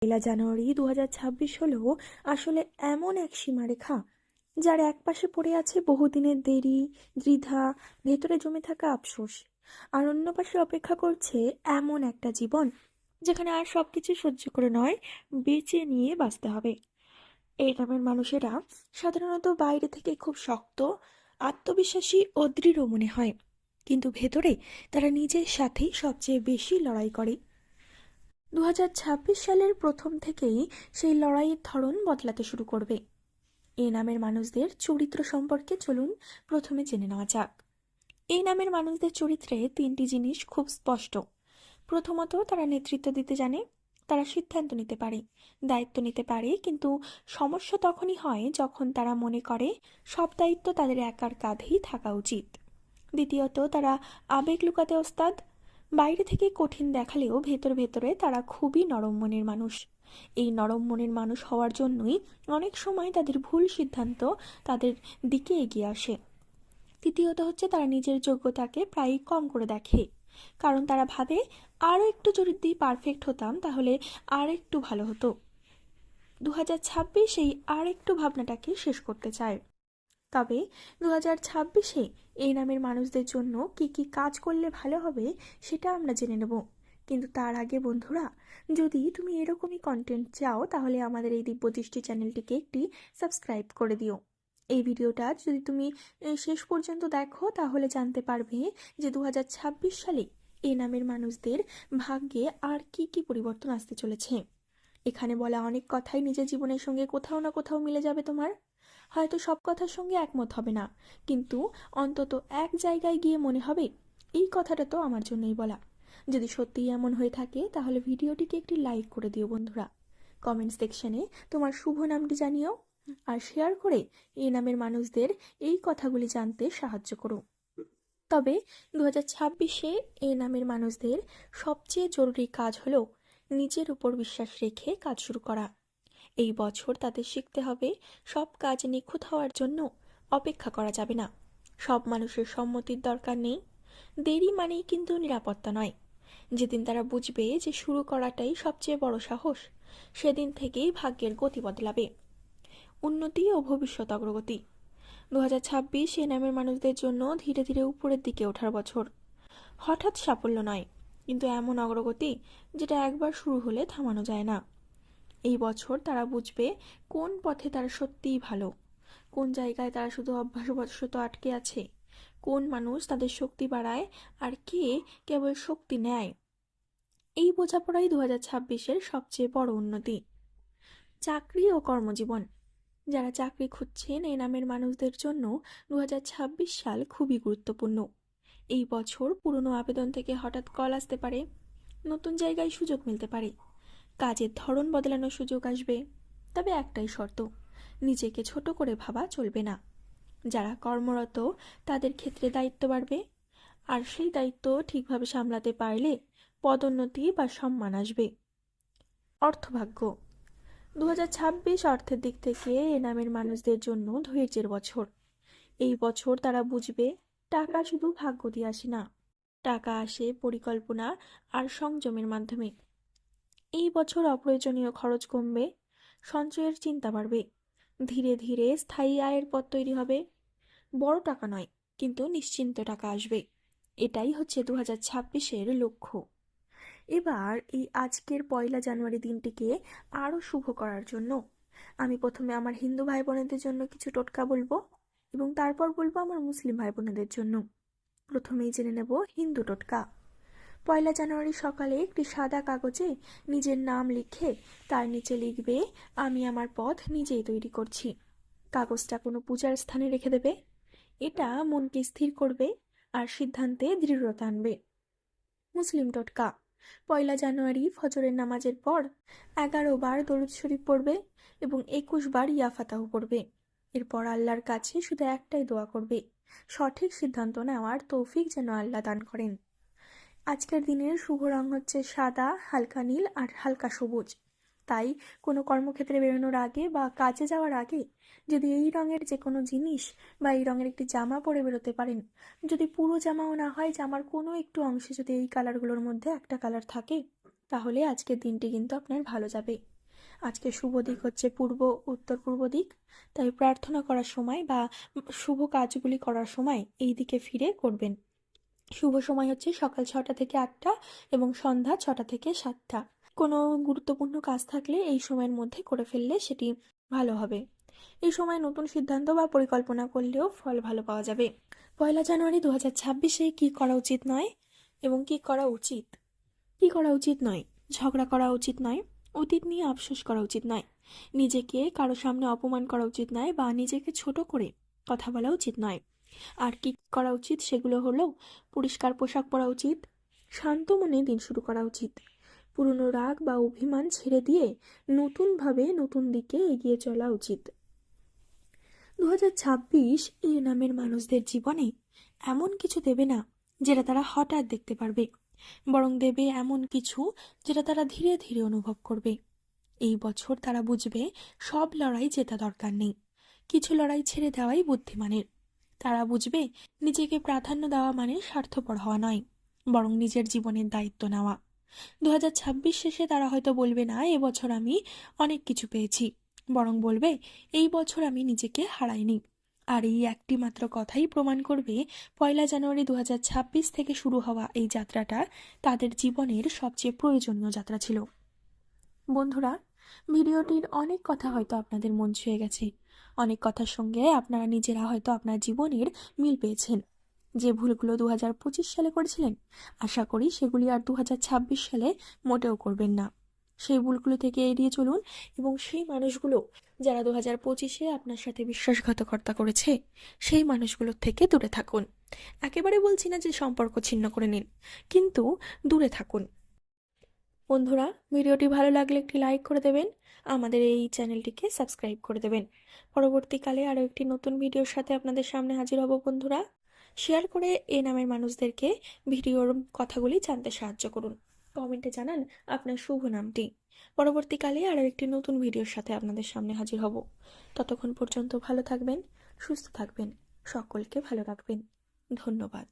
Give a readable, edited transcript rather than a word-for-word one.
পয়লা জানুয়ারি 2026 হলো আসলে এমন এক সীমারেখা যার একপাশে পড়ে আছে বহুদিনের দেরি, দ্বিধা, ভেতরে জমে থাকা আফসোস, আর অন্য পাশে অপেক্ষা করছে এমন একটা জীবন যেখানে আর সবকিছু সহ্য করে নয়, বেঁচে নিয়ে বাঁচতে হবে। এই নামের মানুষেরা সাধারণত বাইরে থেকে খুব শক্ত, আত্মবিশ্বাসী ও দৃঢ় মনে হয়, কিন্তু ভেতরে তারা নিজের সাথেই সবচেয়ে বেশি লড়াই করে। 2026 সালের প্রথম থেকেই সেই লড়াইয়ের ধরন বদলাতে শুরু করবে। এই নামের মানুষদের চরিত্র সম্পর্কে চলুন প্রথমে জেনে নেওয়া যাক। এই নামের মানুষদের চরিত্রে তিনটি জিনিস খুব স্পষ্ট। প্রথমত, তারা নেতৃত্ব দিতে জানে, তারা সিদ্ধান্ত নিতে পারে, দায়িত্ব নিতে পারে, কিন্তু সমস্যা তখনই হয় যখন তারা মনে করে সব দায়িত্ব তাদের একার কাঁধেই থাকা উচিত। দ্বিতীয়ত, তারা আবেগ লুকাতে ওস্তাদ। বাইরে থেকে কঠিন দেখালেও ভেতর ভেতরে তারা খুবই নরম মনের মানুষ। এই নরম মনের মানুষ হওয়ার জন্যই অনেক সময় তাদের ভুল সিদ্ধান্ত তাদের দিকে এগিয়ে আসে। তৃতীয়ত হচ্ছে, তারা নিজের যোগ্যতাকে প্রায় কম করে দেখে, কারণ তারা ভাবে আরও একটু যদি পারফেক্ট হতাম তাহলে আর একটু ভালো হতো। 2026 এই আর একটু ভাবনাটাকে শেষ করতে চায়। তবে 2026-এ এই নামের মানুষদের জন্য কি কি কাজ করলে ভালো হবে সেটা আমরা জেনে নেব। কিন্তু তার আগে বন্ধুরা, যদি তুমি এরকমই কন্টেন্ট চাও তাহলে আমাদের এই দিব্যদৃষ্টি চ্যানেলটিকে একটি সাবস্ক্রাইব করে দিও। এই ভিডিওটা যদি তুমি শেষ পর্যন্ত দেখো তাহলে জানতে পারবে যে 2026 সালে এই নামের মানুষদের ভাগ্যে আর কি কি পরিবর্তন আসতে চলেছে। এখানে বলা অনেক কথাই নিজের জীবনের সঙ্গে কোথাও না কোথাও মিলে যাবে তোমার। হয়তো সব কথার সঙ্গে একমত হবে না, কিন্তু অন্তত এক জায়গায় গিয়ে মনে হবে এই কথাটা তো আমার জন্যই বলা। যদি সত্যিই এমন হয়ে থাকে তাহলে ভিডিওটিকে একটি লাইক করে দিও বন্ধুরা। কমেন্ট সেকশনে তোমার শুভ নামটি জানিও, আর শেয়ার করে এই নামের মানুষদের এই কথাগুলি জানতে সাহায্য করো। তবে 2026-এ এই নামের মানুষদের সবচেয়ে জরুরি কাজ হলো নিজের উপর বিশ্বাস রেখে কাজ শুরু করা। এই বছর তাদের শিখতে হবে সব কাজ নিখুঁত হওয়ার জন্য অপেক্ষা করা যাবে না। সব মানুষের সম্মতির দরকার নেই। দেরি মানেই কিন্তু নিরাপত্তা নয়। যেদিন তারা বুঝবে যে শুরু করাটাই সবচেয়ে বড় সাহস, সেদিন থেকেই ভাগ্যের গতি বদলাবে। উন্নতি ও ভবিষ্যৎ অগ্রগতি। 2026 এই নামের মানুষদের জন্য ধীরে ধীরে উপরের দিকে ওঠার বছর। হঠাৎ সাফল্য নয়, কিন্তু এমন অগ্রগতি যেটা একবার শুরু হলে থামানো যায় না। এই বছর তারা বুঝবে কোন পথে তারা সত্যিই ভালো, কোন জায়গায় তারা শুধু অভ্যাসবশত আটকে আছে, কোন মানুষ তাদের শক্তি বাড়ায় আর কে কেবল শক্তি নেয়। এই বোঝাপড়াই 2026-এর সবচেয়ে বড় উন্নতি। চাকরি ও কর্মজীবন। যারা চাকরি খুঁজছেন এই নামের মানুষদের জন্য 2026 সাল খুবই গুরুত্বপূর্ণ। এই বছর পুরনো আবেদন থেকে হঠাৎ কল আসতে পারে, নতুন জায়গায় সুযোগ মিলতে পারে, কাজের ধরন বদলানোর সুযোগ আসবে। তবে একটাই শর্ত, নিজেকে ছোট করে ভাবা চলবে না। যারা কর্মরত তাদের ক্ষেত্রে দায়িত্ব বাড়বে, আর সেই দায়িত্ব ঠিকভাবে সামলাতে পারলে পদোন্নতি বা সম্মান আসবে। অর্থভাগ্য। 2026 অর্থের দিক থেকে এ নামের মানুষদের জন্য ধৈর্যের বছর। এই বছর তারা বুঝবে টাকা শুধু ভাগ্য দিয়ে আসে না, টাকা আসে পরিকল্পনা আর সংযমের মাধ্যমে। এই বছর অপ্রয়োজনীয় খরচ কমবে, সঞ্চয়ের চিন্তা বাড়বে, ধীরে ধীরে স্থায়ী আয়ের পথ তৈরি হবে। বড় টাকা নয়, কিন্তু নিশ্চিন্ত টাকা আসবে। এটাই হচ্ছে 2026-এর লক্ষ্য। এবার এই আজকের পয়লা জানুয়ারি দিনটিকে আরও শুভ করার জন্য আমি প্রথমে আমার হিন্দু ভাই বোনেদের জন্য কিছু টোটকা বলবো, এবং তারপর বলবো আমার মুসলিম ভাই বোনেদের জন্য। প্রথমেই জেনে নেব হিন্দু টোটকা। পয়লা জানুয়ারি সকালে একটি সাদা কাগজে নিজের নাম লিখে তার নিচে লিখবে, আমি আমার পথ নিজেই তৈরি করছি। কাগজটা কোনো পূজার স্থানে রেখে দেবে। এটা মনকে স্থির করবে আর সিদ্ধান্তে দৃঢ়তা আনবে। মুসলিম টোটকা। পয়লা জানুয়ারি ফজরের নামাজের পর 11 বার দরুদ শরীফ পড়বে এবং 21 বার ইয়াফাতাহ পড়বে। এরপর আল্লাহর কাছে শুধু একটাই দোয়া করবে, সঠিক সিদ্ধান্ত নেওয়ার তৌফিক যেন আল্লাহ দান করেন। আজকের দিনের শুভ রং হচ্ছে সাদা, হালকা নীল আর হালকা সবুজ। তাই কোনো কর্মক্ষেত্রে বেরোনোর আগে বা কাজে যাওয়ার আগে যদি এই রঙের যে কোনো জিনিস বা এই রঙের একটি জামা পরে বেরোতে পারেন, যদি পুরো জামাও না হয়, জামার কোনো একটু অংশে যদি এই কালারগুলোর মধ্যে একটা কালার থাকে, তাহলে আজকের দিনটি কিন্তু আপনার ভালো যাবে। আজকে শুভ দিক হচ্ছে পূর্ব উত্তর পূর্ব দিক, তাই প্রার্থনা করার সময় বা শুভ কাজগুলি করার সময় এই দিকে ফিরে করবেন। শুভ সময় হচ্ছে সকাল 6টা থেকে 8টা এবং সন্ধ্যা 6টা থেকে 7টা। কোনো গুরুত্বপূর্ণ কাজ থাকলে এই সময়ের মধ্যে করে ফেললে সেটি ভালো হবে। এই সময় নতুন সিদ্ধান্ত বা পরিকল্পনা করলেও ফল ভালো পাওয়া যাবে। 1 জানুয়ারি 2026-এ কী করা উচিত নয় এবং কী করা উচিত? কী করা উচিত নয়? ঝগড়া করা উচিত নয়, অতীত নিয়ে আফসোস করা উচিত নয়, নিজেকে কারো সামনে অপমান করা উচিত নয় বা নিজেকে ছোট করে কথা বলা উচিত নয়। আর কি করা উচিত সেগুলো হলো পরিষ্কার পোশাক পরা উচিত, শান্ত মনে দিন শুরু করা উচিত, পুরনো রাগ বা অভিমান ছেড়ে দিয়ে নতুনভাবে নতুন দিকে এগিয়ে চলা উচিত। 2026 এই নামের মানুষদের জীবনে এমন কিছু দেবে না যেটা তারা হঠাৎ দেখতে পারবে, বরং দেবে এমন কিছু যেটা তারা ধীরে ধীরে অনুভব করবে। এই বছর তারা বুঝবে সব লড়াই জেতা দরকার নেই, কিছু লড়াই ছেড়ে দেওয়াই বুদ্ধিমানের। তারা বুঝবে নিজেকে প্রাধান্য দেওয়া মানে স্বার্থপর হওয়া নয়, বরং নিজের জীবনের দায়িত্ব নেওয়া। 2026 শেষে তারা হয়তো বলবে না এবছর আমি অনেক কিছু পেয়েছি, বরং বলবে এই বছর আমি নিজেকে হারাইনি। আর এই একটি মাত্র কথাই প্রমাণ করবে 1 জানুয়ারি 2026 থেকে শুরু হওয়া এই যাত্রাটা তাদের জীবনের সবচেয়ে প্রয়োজনীয় যাত্রা ছিল। বন্ধুরা, ভিডিওটির অনেক কথা হয়তো আপনাদের মন ছুঁয়ে গেছে, অনেক কথার সঙ্গে আপনারা নিজেরা হয়তো আপনার জীবনের মিল পেয়েছেন। যে ভুলগুলো 2025 সালে করেছিলেন, আশা করি সেগুলি আর 2026 সালে মোটেও করবেন না। সেই ভুলগুলো থেকে এড়িয়ে চলুন এবং সেই মানুষগুলো যারা 2025-এ আপনার সাথে বিশ্বাসঘাতকতা করেছে সেই মানুষগুলোর থেকে দূরে থাকুন। একেবারে বলছি না যে সম্পর্ক ছিন্ন করে নিন, কিন্তু দূরে থাকুন। বন্ধুরা, ভিডিওটি ভালো লাগলে একটি লাইক করে দেবেন, আমাদের এই চ্যানেলটিকে সাবস্ক্রাইব করে দেবেন। পরবর্তীকালে আরও একটি নতুন ভিডিওর সাথে আপনাদের সামনে হাজির হব। বন্ধুরা, শেয়ার করে এ নামের মানুষদেরকে ভিডিওর কথাগুলি জানতে সাহায্য করুন। কমেন্টে জানান আপনার শুভ নামটি। পরবর্তীকালে আরও একটি নতুন ভিডিওর সাথে আপনাদের সামনে হাজির হব। ততক্ষণ পর্যন্ত ভালো থাকবেন, সুস্থ থাকবেন, সকলকে ভালো রাখবেন। ধন্যবাদ।